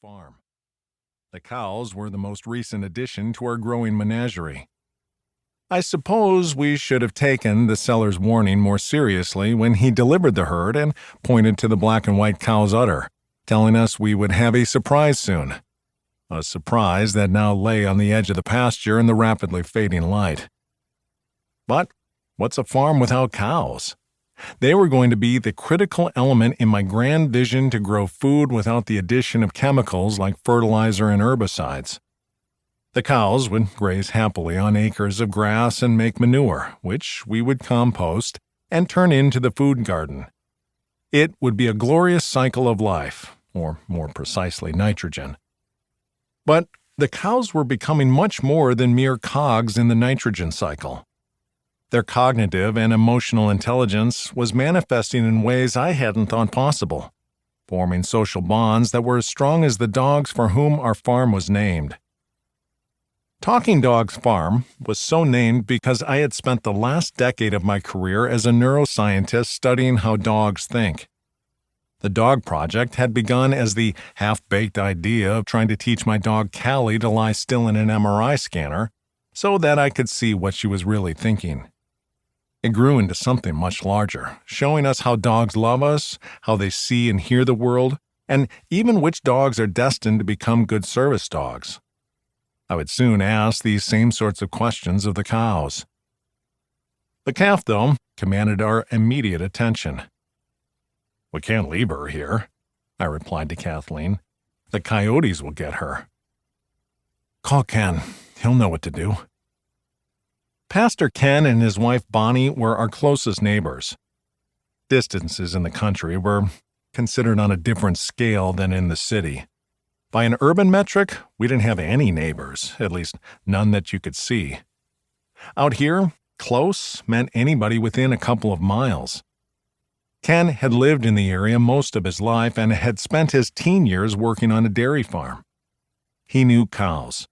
farm. The cows were the most recent addition to our growing menagerie. I suppose we should have taken the seller's warning more seriously when he delivered the herd and pointed to the black and white cow's udder, telling us we would have a surprise soon. A surprise that now lay on the edge of the pasture in the rapidly fading light. But what's a farm without cows? They were going to be the critical element in my grand vision to grow food without the addition of chemicals like fertilizer and herbicides. The cows would graze happily on acres of grass and make manure, which we would compost and turn into the food garden. It would be a glorious cycle of life, or more precisely, nitrogen. But the cows were becoming much more than mere cogs in the nitrogen cycle. Their cognitive and emotional intelligence was manifesting in ways I hadn't thought possible, forming social bonds that were as strong as the dogs for whom our farm was named. Talking Dogs Farm was so named because I had spent the last decade of my career as a neuroscientist studying how dogs think. The dog project had begun as the half-baked idea of trying to teach my dog Callie to lie still in an MRI scanner so that I could see what she was really thinking. It grew into something much larger, showing us how dogs love us, how they see and hear the world, and even which dogs are destined to become good service dogs. I would soon ask these same sorts of questions of the cows. The calf, though, commanded our immediate attention. "We can't leave her here," I replied to Kathleen. "The coyotes will get her." "Call Ken. He'll know what to do." Pastor Ken and his wife Bonnie were our closest neighbors. Distances in the country were considered on a different scale than in the city. By an urban metric, we didn't have any neighbors, at least none that you could see. Out here, close meant anybody within a couple of miles. Ken had lived in the area most of his life and had spent his teen years working on a dairy farm. He knew cows.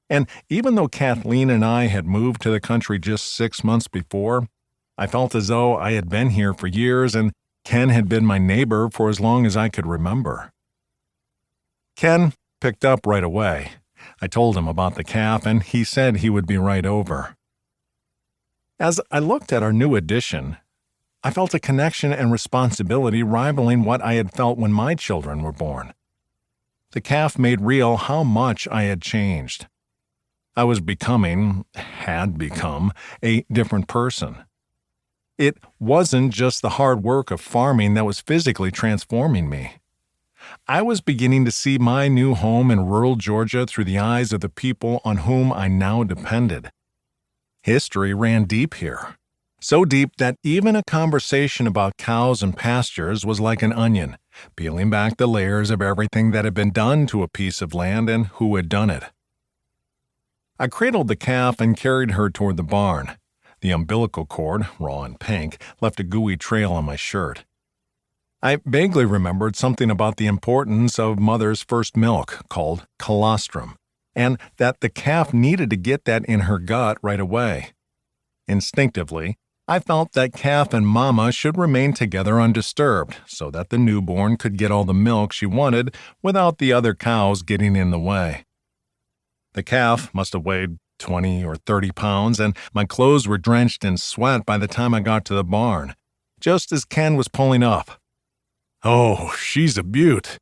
And even though Kathleen and I had moved to the country just 6 months before, I felt as though I had been here for years and Ken had been my neighbor for as long as I could remember. Ken picked up right away. I told him about the calf, and he said he would be right over. As I looked at our new addition, I felt a connection and responsibility rivaling what I had felt when my children were born. The calf made real how much I had changed. I was had become, a different person. It wasn't just the hard work of farming that was physically transforming me. I was beginning to see my new home in rural Georgia through the eyes of the people on whom I now depended. History ran deep here, so deep that even a conversation about cows and pastures was like an onion, peeling back the layers of everything that had been done to a piece of land and who had done it. I cradled the calf and carried her toward the barn. The umbilical cord, raw and pink, left a gooey trail on my shirt. I vaguely remembered something about the importance of mother's first milk, called colostrum, and that the calf needed to get that in her gut right away. Instinctively, I felt that calf and mama should remain together undisturbed so that the newborn could get all the milk she wanted without the other cows getting in the way. The calf must have weighed 20 or 30 pounds, and my clothes were drenched in sweat by the time I got to the barn, just as Ken was pulling up. "Oh, she's a beaut,"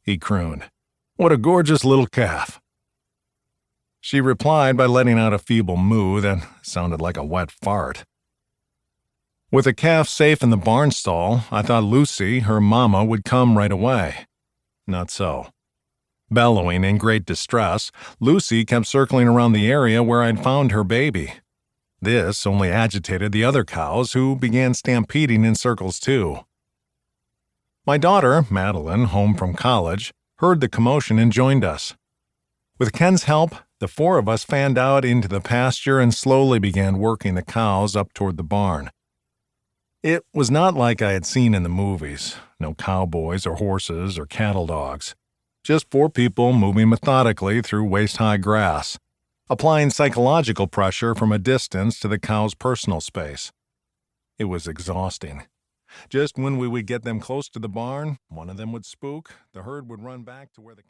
he crooned. "What a gorgeous little calf." She replied by letting out a feeble moo that sounded like a wet fart. With the calf safe in the barn stall, I thought Lucy, her mama, would come right away. Not so. Bellowing in great distress, Lucy kept circling around the area where I'd found her baby. This only agitated the other cows, who began stampeding in circles too. My daughter, Madeline, home from college, heard the commotion and joined us. With Ken's help, the four of us fanned out into the pasture and slowly began working the cows up toward the barn. It was not like I had seen in the movies, no cowboys or horses or cattle dogs. Just 4 people moving methodically through waist-high grass, applying psychological pressure from a distance to the cow's personal space. It was exhausting. Just when we would get them close to the barn, one of them would spook, the herd would run back to where the